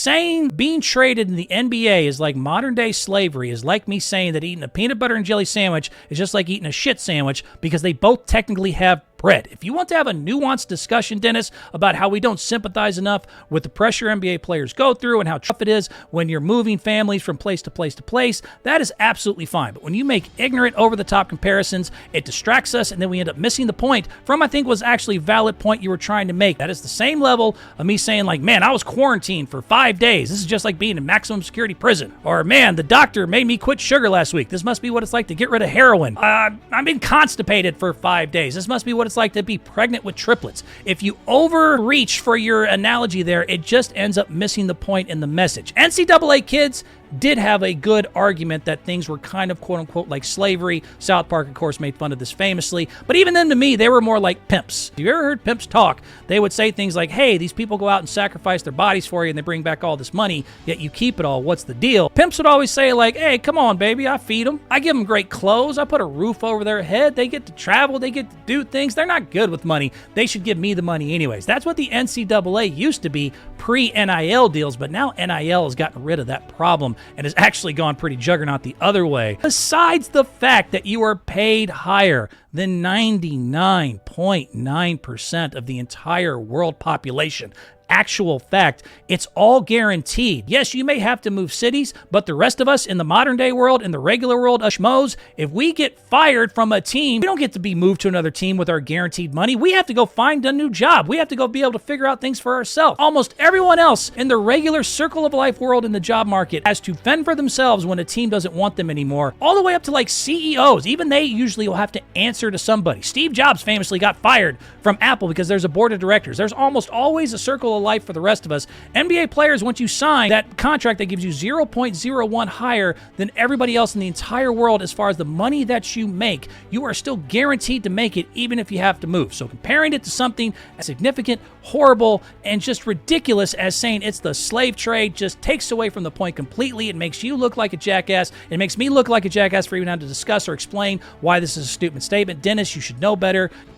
saying being traded in the NBA is like modern-day slavery is like me saying that eating a peanut butter and jelly sandwich is just like eating a shit sandwich, because they both technically have bread. If you want to have a nuanced discussion, Dennis, about how we don't sympathize enough with the pressure NBA players go through and how tough it is when you're moving families from place to place to place, that is absolutely fine. But when you make ignorant, over-the-top comparisons, it distracts us, and then we end up missing the point from, I think, was actually a valid point you were trying to make. That is the same level of me saying, like, man, I was quarantined for 5 days. This is just like being in maximum security prison. Or, man, the doctor made me quit sugar last week. This must be what it's like to get rid of heroin. I've been constipated for 5 days. This must be what it's like to be pregnant with triplets. If you overreach for your analogy there, it just ends up missing the point in the message. NCAA kids did have a good argument that things were kind of quote-unquote like slavery. South Park, of course, made fun of this famously. But even then, to me, they were more like pimps. If you ever heard pimps talk, they would say things like, hey, these people go out and sacrifice their bodies for you and they bring back all this money, yet you keep it all. What's the deal? Pimps would always say like, hey, come on, baby, I feed them. I give them great clothes. I put a roof over their head. They get to travel. They get to do things. They're not good with money. They should give me the money anyways. That's what the NCAA used to be pre-NIL deals, but now NIL has gotten rid of that problem and has actually gone pretty juggernaut the other way. Besides the fact that you are paid higher than 99.9% of the entire world population. Actual fact, it's all guaranteed. Yes, you may have to move cities, but the rest of us in the modern day world, in the regular world of schmoes, if we get fired from a team, we don't get to be moved to another team with our guaranteed money. We have to go find a new job. We have to go be able to figure out things for ourselves. Almost everyone else in the regular circle of life world in the job market has to fend for themselves when a team doesn't want them anymore, all the way up to like CEOs. Even they usually will have to answer to somebody. Steve Jobs famously got fired from Apple because there's a board of directors. There's almost always a circle of life for the rest of us. NBA players, once you sign that contract that gives you 0.01 higher than everybody else in the entire world as far as the money that you make, you are still guaranteed to make it even if you have to move. So comparing it to something as significant, horrible, and just ridiculous as saying it's the slave trade just takes away from the point completely. It makes you look like a jackass. It makes me look like a jackass for even having to discuss or explain why this is a stupid statement. Dennis, you should know better.